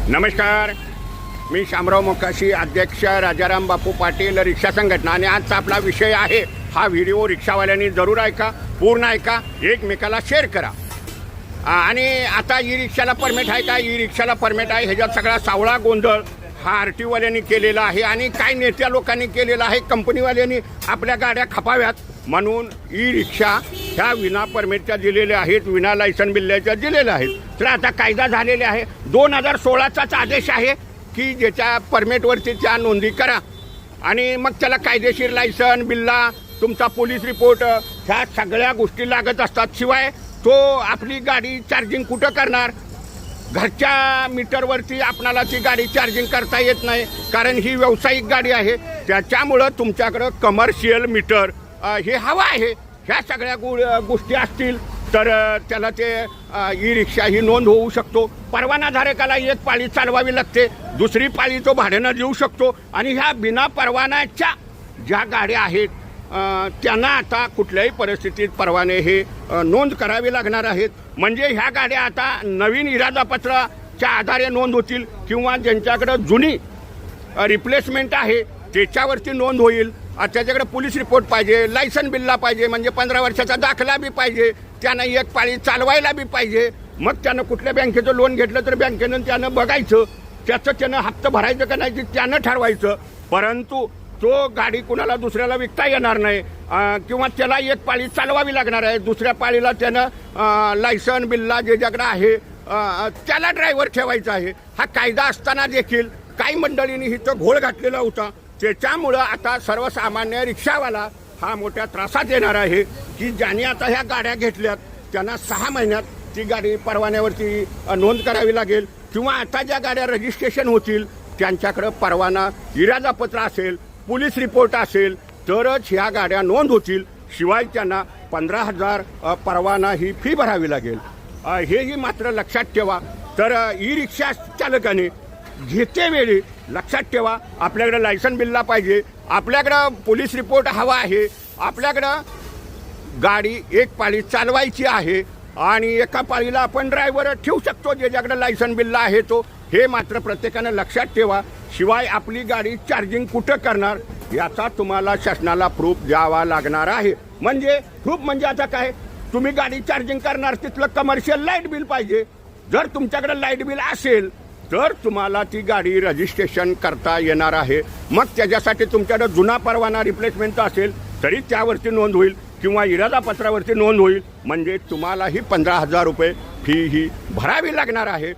नमस्कार, मी शामराव मोकाशी, अध्यक्ष राजाराम बापू पाटील रिक्षा संघटना। आणि आजचा आपला विषय आहे, हा व्हिडिओ रिक्षावाल्यांनी जरूर ऐका, पूर्ण ऐका, एकमेकाला शेअर करा। आणि आता ई रिक्षाला परमिट आहे का, ई रिक्षाला परमिट आहे, ह्याच्यात सगळा सावळा गोंधळ हा RTO वाल्यांनी केलेला आहे आणि काय नेत्या लोकांनी केलेला आहे। कंपनीवाल्यांनी आपल्या गाड्या खपाव्यात म्हणून ई रिक्षा ह्या विना परमिटच्या दिलेल्या आहेत, विना लायसन बिल्ल्याच्या दिलेल्या आहेत। तर आता कायदा झालेले आहे, 2016चाच आदेश आहे की ज्याच्या परमिटवरती त्या नोंदी करा आणि मग त्याला कायदेशीर लायसन बिल्ला, तुमचा पोलीस रिपोर्ट, ह्या सगळ्या गोष्टी लागत असतात। शिवाय तो आपली गाडी चार्जिंग कुठं करणार, घरच्या मीटरवरती आपणाला ती गाडी चार्जिंग करता येत नाही, कारण ही व्यावसायिक गाडी आहे। त्याच्यामुळं तुमच्याकडं कमर्शियल मीटर हे हवं आहे। ह्या सगळ्या गोष्टी असतील तर त्याला ते ई रिक्षा ही नोंद होऊ शकतो। परवानाधारकाला एक पाळी चालवावी लागते, दुसरी पाळी तो भाड्यानं देऊ शकतो। आणि ह्या बिना परवान्याच्या ज्या गाड्या आहेत त्यांना आता कुठल्याही परिस्थितीत परवाने हे नोंद करावी लागणार आहेत। म्हणजे ह्या गाड्या आता नवीन इरादापत्राच्या आधारे नोंद होतील किंवा ज्यांच्याकडं जुनी रिप्लेसमेंट आहे त्याच्यावरती नोंद होईल। त्याच्याकडे पोलीस रिपोर्ट पाहिजे, लायसन बिल्ला पाहिजे, म्हणजे 15 वर्षाचा दाखला बी पाहिजे, त्यानं एक पाळी चालवायला बी पाहिजे। मग त्यानं कुठल्या बँकेचं लोन घेतलं तर बँकेनं त्यानं बघायचं, त्याचं त्यानं हप्ता भरायचं का नाही त्यानं ठरवायचं। परंतु तो गाडी कुणाला दुसऱ्याला विकता येणार नाही किंवा त्याला एक पाळी चालवावी लागणार आहे, दुसऱ्या पाळीला त्यानं लायसन बिल्ला ज्याच्याकडे आहे त्याला ड्रायव्हर ठेवायचा आहे। हा कायदा असताना देखील काही मंडळींनी इथं घोळ घातलेला होता। त्याच्यामुळं आता सर्वसामान्य रिक्षावाला हा मोठ्या त्रासात येणार आहे की ज्यांनी आता ह्या गाड्या घेतल्यात त्यांना 6 महिन्यात ती गाडी परवान्यावरती नोंद करावी लागेल किंवा आता ज्या गाड्या रजिस्ट्रेशन होतील त्यांच्याकडं परवाना इरादापत्र असेल, पोलीस रिपोर्ट असेल तरच ह्या गाड्या नोंद होतील। शिवाय त्यांना 15,000 परवाना ही फी भरावी लागेल। हेही मात्र लक्षात ठेवा। तर ई रिक्षा चालकाने घेतेवेळी लक्षात ठेवा, आपल्याकडं लायसन बिल्ला पाहिजे, आपल्याकडं पोलीस रिपोर्ट हवा आहे, आपल्याकडं गाडी एक पाळी चालवायची आहे आणि एका पाळीला आपण ड्रायव्हर ठेवू शकतो ज्याच्याकडं लायसन बिल्ला आहे तो। हे मात्र प्रत्येकानं लक्षात ठेवा। शिवाय आपली गाडी चार्जिंग कुठं करणार याचा तुम्हाला शासनाला प्रूफ द्यावा लागणार आहे। म्हणजे प्रूफ म्हणजे आता काय, तुम्ही गाडी चार्जिंग करणार तिथलं कमर्शियल लाईट बिल पाहिजे। जर तुमच्याकडे लाईट बिल असेल तर तुम्हाला ती गाडी रजिस्ट्रेशन करता येणार आहे। मग त्याच्यासाठी तुमच्याकडे जुना परवाना रिप्लेसमेंट असेल तरी त्यावरती नोंद होईल किंवा इरादापत्रावरती नोंद होईल, म्हणजे तुम्हालाही 15,000 रुपये फी ही भरावी लागणार आहे।